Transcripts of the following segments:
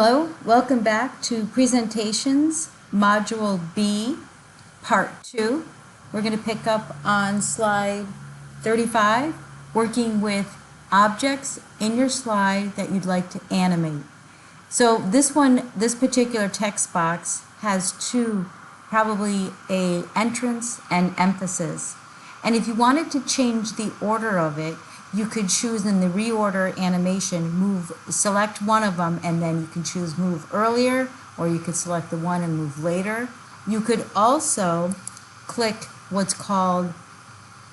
Hello, welcome back to Presentations, Module B, Part 2. We're going to pick up on slide 35, working with objects in your slide that you'd like to animate. So this particular text box has two, probably a entrance and emphasis. And if you wanted to change the order of it, you could choose in the reorder animation, select one of them, and then you can choose move earlier, or you could select the one and move later. You could also click what's called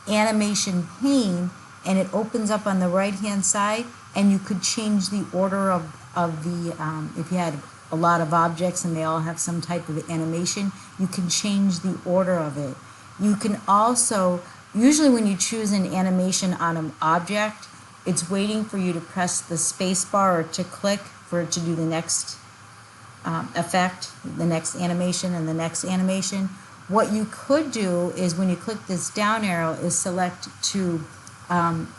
animation pane, and it opens up on the right hand side, and you could change the order of the, if you had a lot of objects and they all have some type of animation, you can change the order of it. You can also, usually when you choose an animation on an object, it's waiting for you to press the space bar or to click for it to do the next effect, the next animation and the next animation. What you could do is when you click this down arrow is select to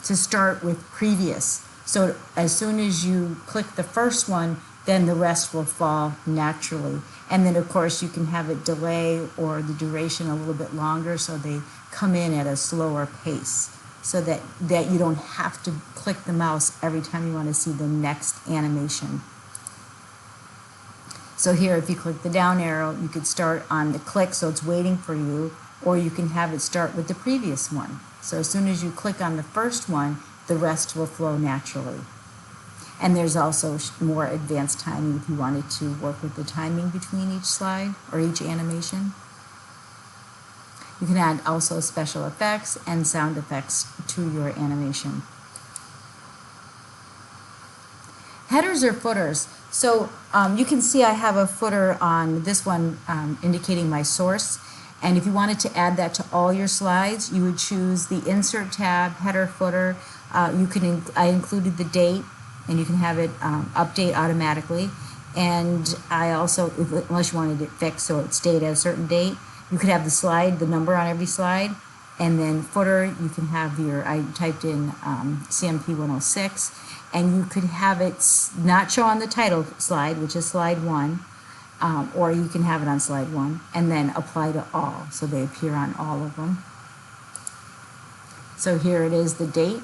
start with previous. So as soon as you click the first one, then the rest will fall naturally. And then of course you can have it delay or the duration a little bit longer so they come in at a slower pace so that you don't have to click the mouse every time you want to see the next animation. So here if you click the down arrow, you could start on the click so it's waiting for you, or you can have it start with the previous one. So as soon as you click on the first one, the rest will flow naturally. And there's also more advanced timing if you wanted to work with the timing between each slide or each animation. You can add also special effects and sound effects to your animation. Headers or footers. So you can see I have a footer on this one indicating my source. And if you wanted to add that to all your slides, you would choose the Insert tab, Header, Footer. I included the date, and you can have it update automatically. And I also, unless you wanted it fixed so it stayed at a certain date, you could have the slide, the number on every slide, and then footer, you can have I typed in CMP 106, and you could have it not show on the title slide, which is slide 1, or you can have it on slide 1, and then apply to all, so they appear on all of them. So here it is, the date,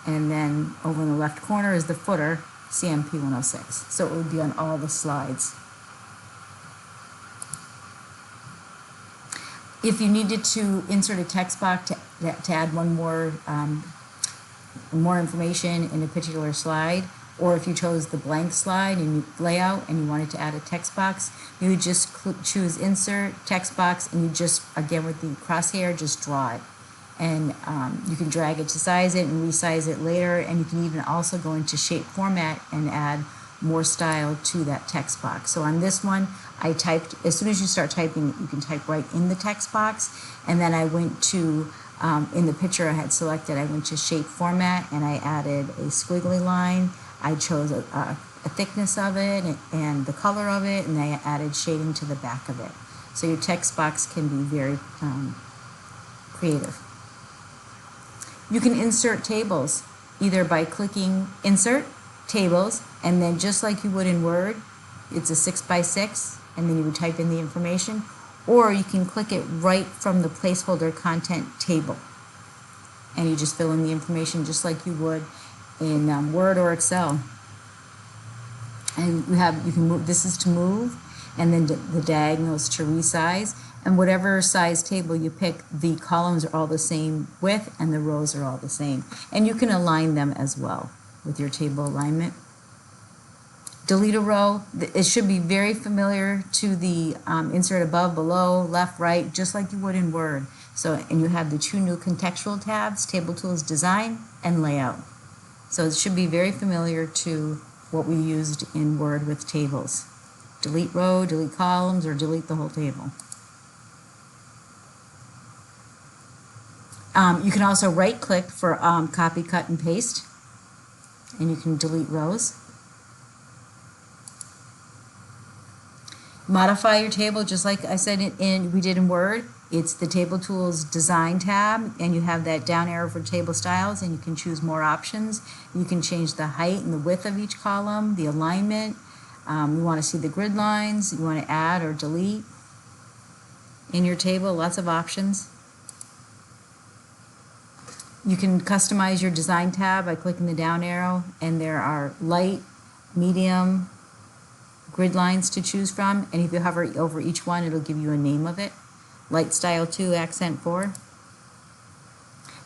and then over in the left corner is the footer, CMP 106. So it would be on all the slides. If you needed to insert a text box to add one more information in a particular slide, or if you chose the blank slide and layout and you wanted to add a text box, you would just choose Insert, Text Box, and you just, again with the crosshair, just draw it. And you can drag it to size it and resize it later, and you can even also go into shape format and add more style to that text box. So on this one, I typed, as soon as you start typing, you can type right in the text box, and then I went to, in the picture I had selected, I went to shape format and I added a squiggly line. I chose a thickness of it and the color of it, and I added shading to the back of it. So your text box can be very creative. You can insert tables either by clicking Insert, Tables, and then just like you would in Word, it's a 6x6, and then you would type in the information, or you can click it right from the placeholder content table, and you just fill in the information just like you would in Word or Excel. And you can move, this is to move, and then the diagonals to resize, and whatever size table you pick, the columns are all the same width and the rows are all the same. And you can align them as well with your table alignment. Delete a row. It should be very familiar to the insert above, below, left, right, just like you would in Word. So, and you have the two new contextual tabs, Table Tools Design and Layout. So it should be very familiar to what we used in Word with tables. Delete row, delete columns, or delete the whole table. You can also right-click for copy, cut, and paste, and you can delete rows. Modify your table just like I said we did in Word. It's the Table Tools Design tab, and you have that down arrow for table styles, and you can choose more options. You can change the height and the width of each column, the alignment, You want to see the grid lines, you want to add or delete in your table, lots of options. You can customize your design tab by clicking the down arrow, and there are light, medium, grid lines to choose from, and if you hover over each one, it'll give you a name of it. Light style 2, accent 4.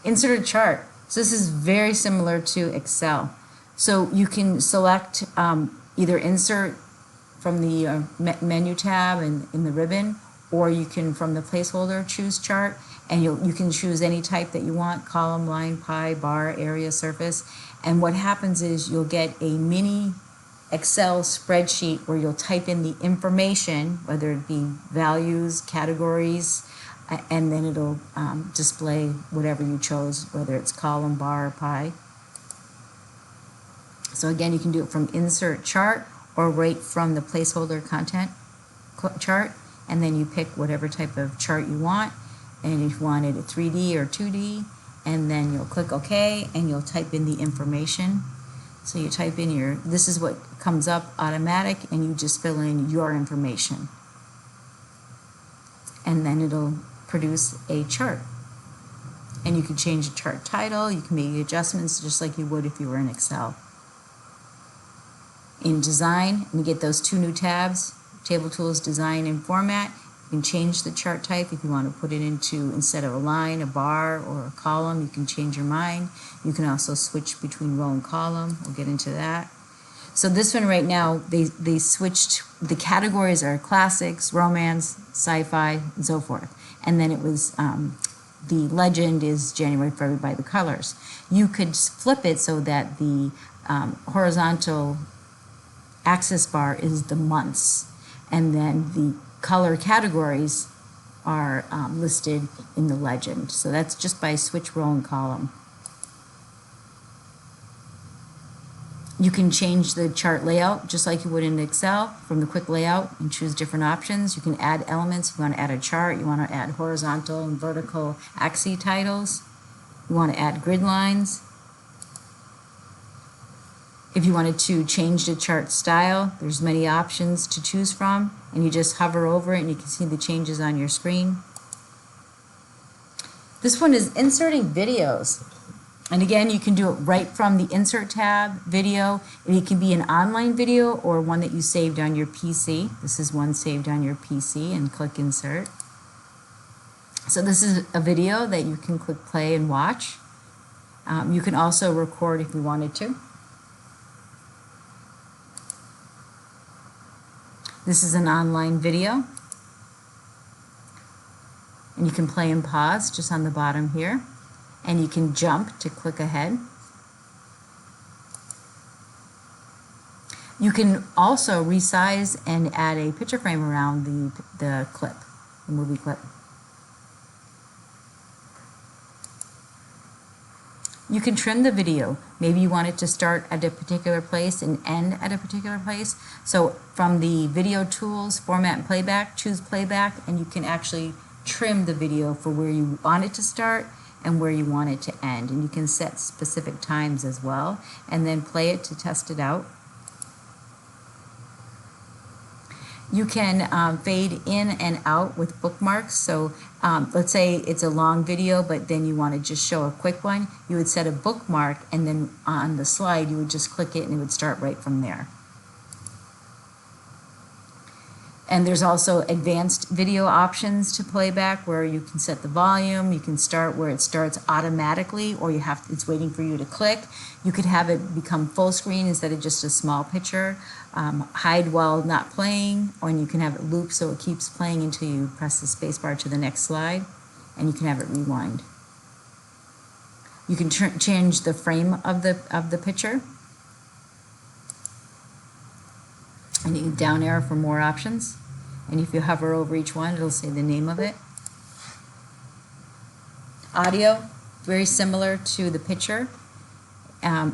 Insert a chart. So this is very similar to Excel. So you can select either insert from the menu tab and in the ribbon, or you can from the placeholder choose chart, and you can choose any type that you want: column, line, pie, bar, area, surface. And what happens is you'll get a mini Excel spreadsheet where you'll type in the information, whether it be values, categories, and then it'll display whatever you chose, whether it's column, bar, or pie. So again, you can do it from insert chart or right from the placeholder content chart, and then you pick whatever type of chart you want, and if you wanted a 3D or 2D, and then you'll click OK, and you'll type in the information. So you type in this is what comes up automatic, and you just fill in your information. And then it'll produce a chart. And you can change the chart title, you can make adjustments just like you would if you were in Excel. In design, you get those two new tabs, Table Tools, Design, and Format. You can change the chart type if you want to put it into, instead of a line, a bar, or a column. You can change your mind. You can also switch between row and column. We'll get into that. So this one right now, they switched, the categories are classics, romance, sci-fi, and so forth. And then it was, the legend is January, February by the colors. You could flip it so that the horizontal axis bar is the months, and then the color categories are listed in the legend. So that's just by switch row and column. You can change the chart layout just like you would in Excel from the quick layout and choose different options. You can add elements. If you want to add a chart, you want to add horizontal and vertical axis titles. You want to add grid lines. If you wanted to change the chart style, there's many options to choose from, and you just hover over it and you can see the changes on your screen. This one is inserting videos. And again, you can do it right from the Insert tab, video, and it can be an online video or one that you saved on your PC. This is one saved on your PC, and click Insert. So this is a video that you can click play and watch. You can also record if you wanted to. This is an online video, and you can play and pause just on the bottom here, and you can jump to click ahead. You can also resize and add a picture frame around the clip, the movie clip. You can trim the video. Maybe you want it to start at a particular place and end at a particular place. So from the video tools, format and playback, choose playback, and you can actually trim the video for where you want it to start and where you want it to end. And you can set specific times as well, and then play it to test it out. You can fade in and out with bookmarks. So let's say it's a long video, but then you want to just show a quick one. You would set a bookmark, and then on the slide, you would just click it and it would start right from there. And there's also advanced video options to playback where you can set the volume. You can start where it starts automatically, or it's waiting for you to click. You could have it become full screen instead of just a small picture. Hide while not playing, or you can have it loop so it keeps playing until you press the space bar to the next slide, and you can have it rewind. You can change the frame of the picture, and you can down arrow for more options. And if you hover over each one, it'll say the name of it. Audio, very similar to the picture.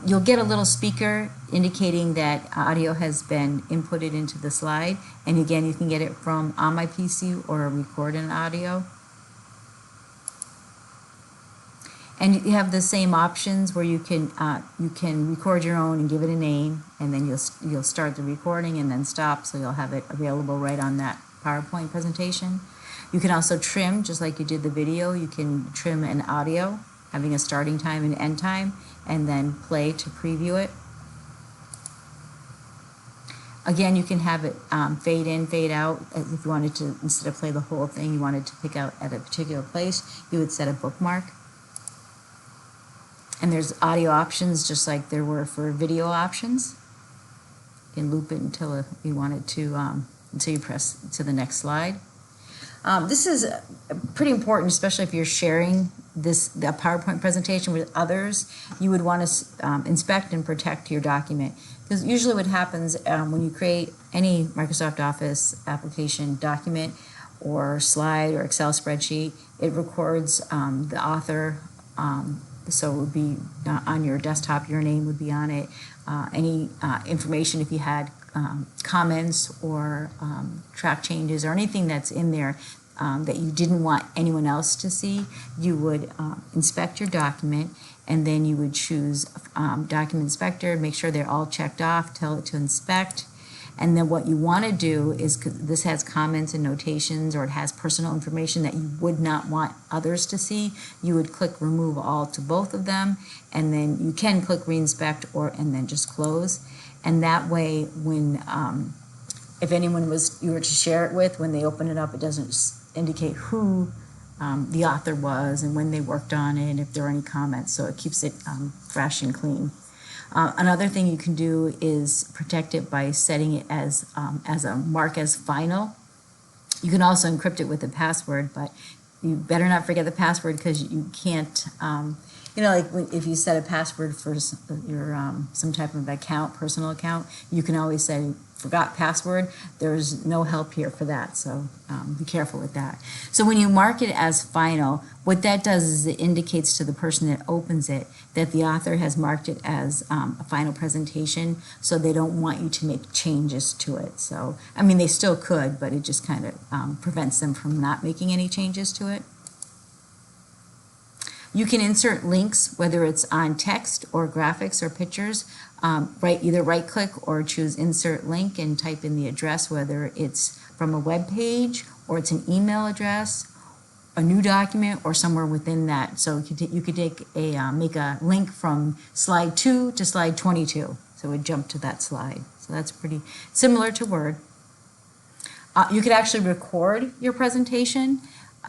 You'll get a little speaker indicating that audio has been inputted into the slide. And again, you can get it from on my PC or record an audio. And you have the same options where you can record your own and give it a name, and then you'll start the recording and then stop, so you'll have it available right on that PowerPoint presentation. You can also trim, just like you did the video. You can trim an audio, having a starting time and end time, and then play to preview it. Again, you can have it fade in, fade out. If you wanted to, instead of play the whole thing, you wanted to pick out at a particular place, you would set a bookmark. And there's audio options just like there were for video options. You can loop it until you wanted to, until you press to the next slide. This is pretty important, especially if you're sharing the PowerPoint presentation with others. You would want to inspect and protect your document. Because usually what happens when you create any Microsoft Office application document or slide or Excel spreadsheet, it records the author. So it would be on your desktop, your name would be on it. Any information, if you had comments or track changes or anything that's in there that you didn't want anyone else to see, you would inspect your document, and then you would choose Document Inspector, make sure they're all checked off, tell it to inspect. And then what you want to do is, 'cause this has comments and notations, or it has personal information that you would not want others to see, you would click Remove All to both of them, and then you can click Reinspect and then just close. And that way, when if anyone you were to share it with, when they open it up, it doesn't indicate who the author was and when they worked on it, and if there are any comments, so it keeps it fresh and clean. Another thing you can do is protect it by setting it as a mark as final. You can also encrypt it with a password, but you better not forget the password, because you can't, like if you set a password for your some type of account, personal account, you can always say, forgot password. There's no help here for that, so be careful with that. So when you mark it as final, what that does is it indicates to the person that opens it that the author has marked it as a final presentation, so they don't want you to make changes to it. So, I mean, they still could, but it just kind of prevents them from not making any changes to it. You can insert links, whether it's on text or graphics or pictures. Either right-click or choose Insert Link and type in the address, whether it's from a web page or it's an email address, a new document, or somewhere within that. So you could make a link from slide 2 to slide 22. So it would jump to that slide. So that's pretty similar to Word. You could actually record your presentation.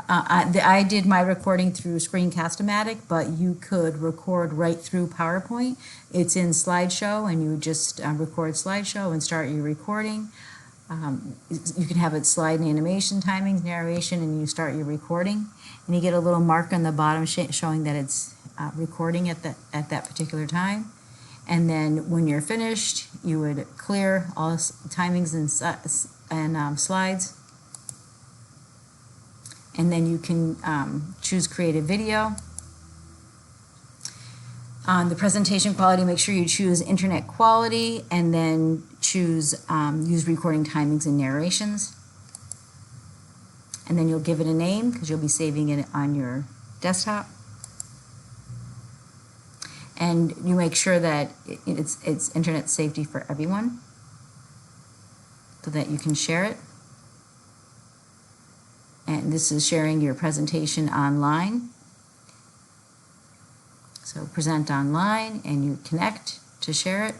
I did my recording through Screencast-O-Matic, but you could record right through PowerPoint. It's in Slideshow, and you would just record Slideshow and start your recording. You can have it slide and animation, timings, narration, and you start your recording. And you get a little mark on the bottom showing that it's recording at that particular time. And then when you're finished, you would clear all timings and slides. And then you can choose Create a Video. On the presentation quality, make sure you choose Internet Quality, and then choose Use Recording Timings and Narrations. And then you'll give it a name, because you'll be saving it on your desktop. And you make sure that it's internet safety for everyone, so that you can share it. And this is sharing your presentation online. So present online, and you connect to share it.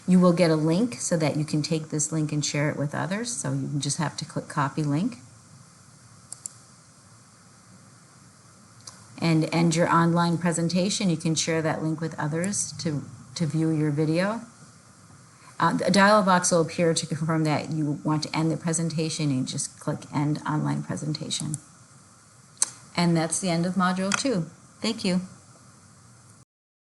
You will get a link so that you can take this link and share it with others. So you just have to click Copy Link. And end your online presentation. You can share that link with others to view your video. A dialog box will appear to confirm that you want to end the presentation, and you just click End Online Presentation. And that's the end of Module 2. Thank you.